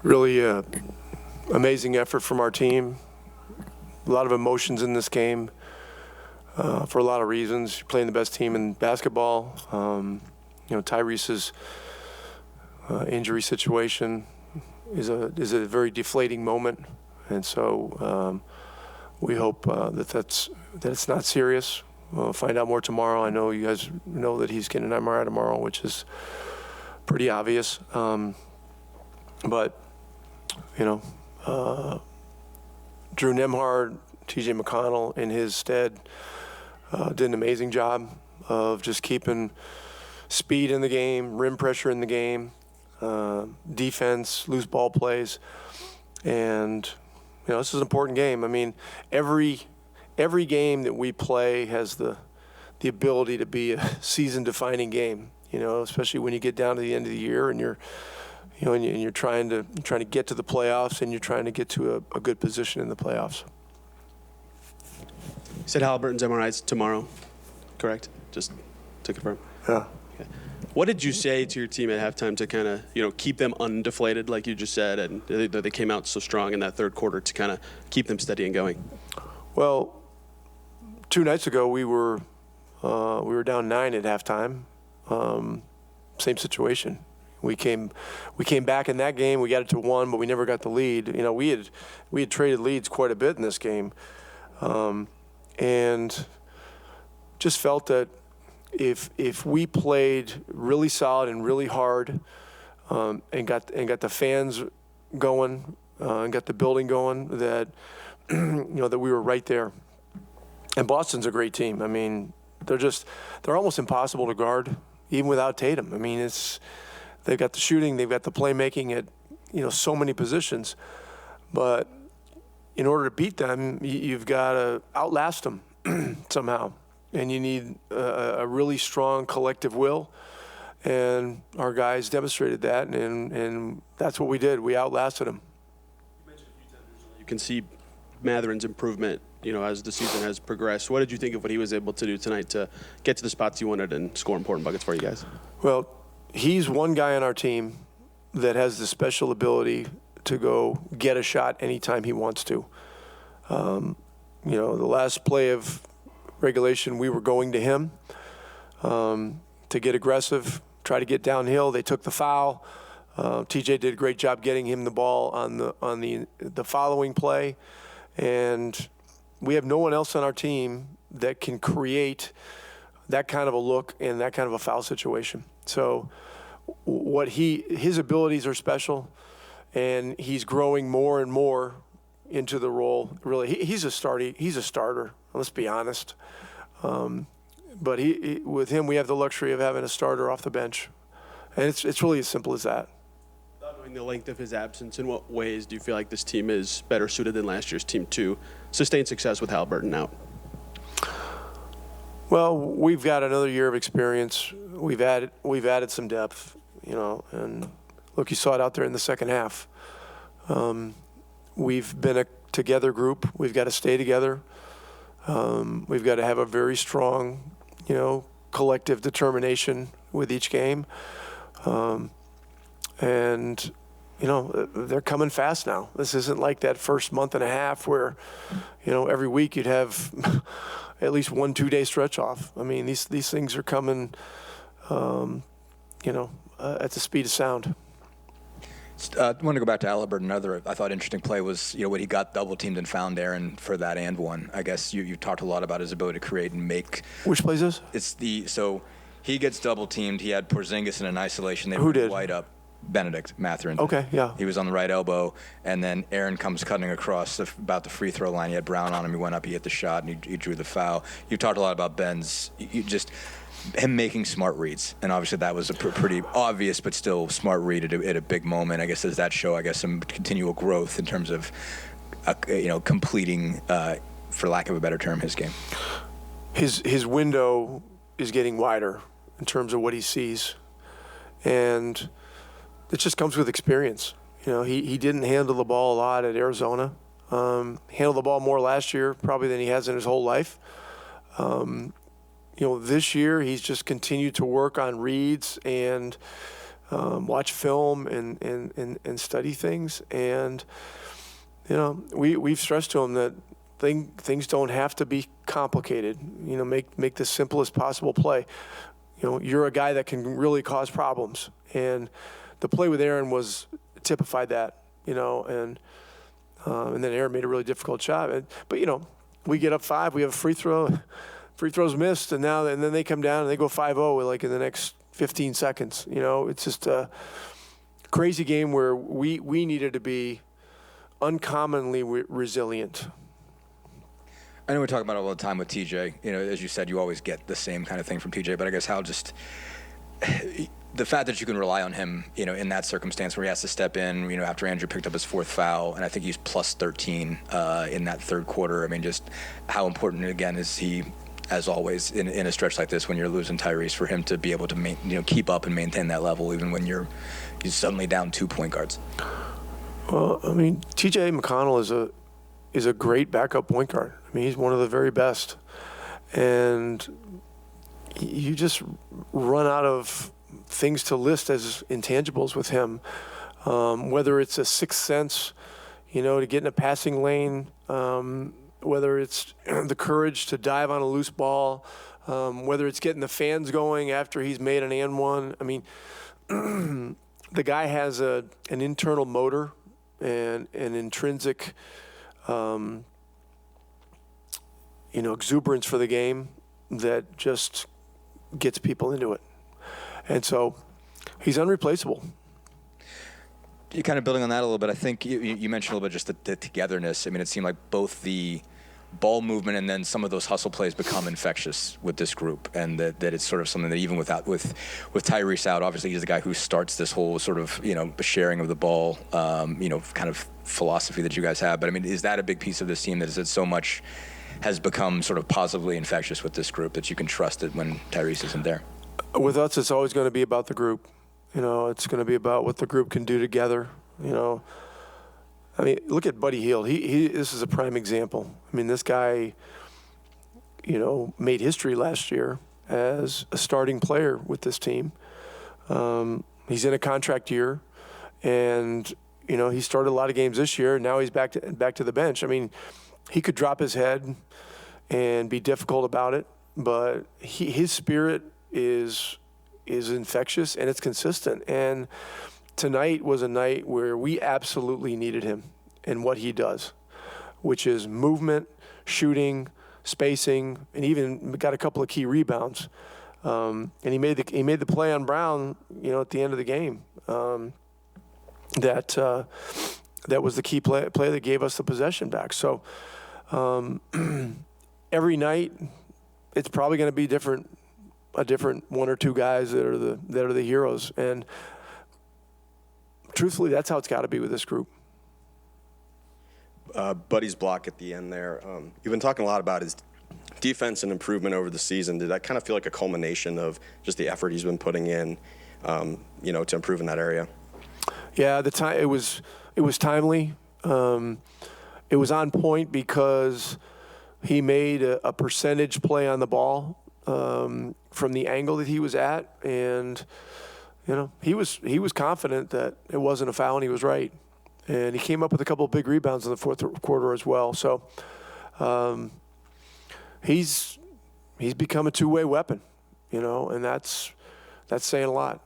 Really amazing effort from our team. A lot of emotions in this game for a lot of reasons. You're playing the best team in basketball. Tyrese's injury situation is a very deflating moment, and so we hope that it's not serious. We'll find out more tomorrow. I know you guys know that he's getting an MRI tomorrow, which is pretty obvious. But Drew Nembhard, TJ McConnell in his stead did an amazing job of just keeping speed in the game, rim pressure in the game, defense, loose ball plays. And, this is an important game. I mean, every game that we play has the ability to be a season-defining game, especially when you get down to the end of the year and you're trying to get to the playoffs and you're trying to get to a good position in the playoffs. You said Haliburton's MRI's tomorrow, correct? Just to confirm. Yeah. Okay. What did you say to your team at halftime to kind of, keep them undeflated, like you just said, and they came out so strong in that third quarter to kind of keep them steady and going? Well, 2 nights ago we were down 9 at halftime. Same situation. We came back in that game. We got it to 1, but we never got the lead. We had traded leads quite a bit in this game, and just felt that if we played really solid and really hard, and got the fans going, and got the building going, that that we were right there. And Boston's a great team. I mean, they're almost impossible to guard, even without Tatum. I mean, they've got the shooting, they've got the playmaking at so many positions, but in order to beat them, you've got to outlast them somehow, and you need a really strong collective will. And our guys demonstrated that, and that's what we did. We outlasted them. You mentioned a few times you can see Mathurin's improvement, as the season has progressed. What did you think of what he was able to do tonight to get to the spots you wanted and score important buckets for you guys? Well, he's one guy on our team that has the special ability to go get a shot anytime he wants to. The last play of regulation, we were going to him to get aggressive, try to get downhill. They took the foul. TJ did a great job getting him the ball on the following play, and we have no one else on our team that can create that kind of a look and that kind of a foul situation. So his abilities are special, and he's growing more and more into the role. Really, he's a starter. Let's be honest. But with him, we have the luxury of having a starter off the bench, and it's really as simple as that. Knowing the length of his absence, in what ways do you feel like this team is better suited than last year's team to sustain success with Haliburton out? Well, we've got another year of experience. We've added some depth, and look, you saw it out there in the second half. We've been a together group. We've got to stay together. We've got to have a very strong, collective determination with each game. And they're coming fast now. This isn't like that first month and a half where, every week you'd have at least 1-2 day stretch off. I mean, these things are coming, at the speed of sound. I want to go back to Haliburton. Another, I thought, interesting play was, when he got double teamed and found Aaron for that and one. I guess you talked a lot about his ability to create and make. Which play is this? So he gets double teamed. He had Porzingis in an isolation. Who did? White up. Benedict Mathurin. Okay, yeah. He was on the right elbow, and then Aaron comes cutting across about the free throw line. He had Brown on him. He went up, he hit the shot, and he drew the foul. You talked a lot about Ben's, him making smart reads, and obviously that was a pretty obvious but still smart read at a big moment. I guess does that show, some continual growth in terms of, completing, for lack of a better term, his game? His window is getting wider in terms of what he sees, and it just comes with experience. He didn't handle the ball a lot at Arizona. Handled the ball more last year probably than he has in his whole life. This year he's just continued to work on reads and watch film and study things. And, we've stressed to him that things don't have to be complicated. Make the simplest possible play. You're a guy that can really cause problems. And the play with Aaron typified that, and then Aaron made a really difficult shot. But, we get up 5, we have a free throws missed, and then they come down and they go 5-0 in the next 15 seconds. It's just a crazy game where we needed to be uncommonly resilient. I know we talk about it all the time with TJ. As you said, you always get the same kind of thing from TJ. But I guess how just the fact that you can rely on him, in that circumstance where he has to step in, after Andrew picked up his 4th foul, and I think he's plus 13 in that 3rd quarter. I mean, just how important again is he, as always, in a stretch like this when you're losing Tyrese, for him to be able to keep up and maintain that level even when you're suddenly down 2 point guards. Well, I mean, TJ McConnell is a great backup point guard. I mean, he's one of the very best. And you just run out of things to list as intangibles with him, whether it's a sixth sense, to get in a passing lane, whether it's the courage to dive on a loose ball, whether it's getting the fans going after he's made an and one. I mean, the guy has an internal motor and an intrinsic exuberance for the game that just gets people into it. And so he's unreplaceable. You kind of building on that a little bit, I think you mentioned a little bit just the togetherness. I mean, it seemed like both the ball movement and then some of those hustle plays become infectious with this group, and that it's sort of something that even with Tyrese out, obviously he's the guy who starts this whole sort of sharing of the ball, kind of philosophy that you guys have. But I mean, is that a big piece of this team that so much has become sort of positively infectious with this group that you can trust it when Tyrese isn't there? With us, it's always going to be about the group. It's going to be about what the group can do together. I mean, look at Buddy Hield. This is a prime example. I mean, this guy, made history last year as a starting player with this team. He's in a contract year, and he started a lot of games this year. And now he's back to the bench. I mean, he could drop his head and be difficult about it, but his spirit is infectious and it's consistent. And tonight was a night where we absolutely needed him and what he does, which is movement, shooting, spacing, and even got a couple of key rebounds. And he made the play on Brown, at the end of the game. That was the key play that gave us the possession back. So every night, it's probably going to be a different one or two guys that are the heroes. And truthfully, that's how it's got to be with this group. Buddy's block at the end there. You've been talking a lot about his defense and improvement over the season. Did that kind of feel like a culmination of just the effort he's been putting in, to improve in that area? Yeah, it was timely. It was on point because he made a percentage play on the ball from the angle that he was at, and he was confident that it wasn't a foul, and he was right. And he came up with a couple of big rebounds in the 4th quarter as well. So he's become a two-way weapon, and that's saying a lot.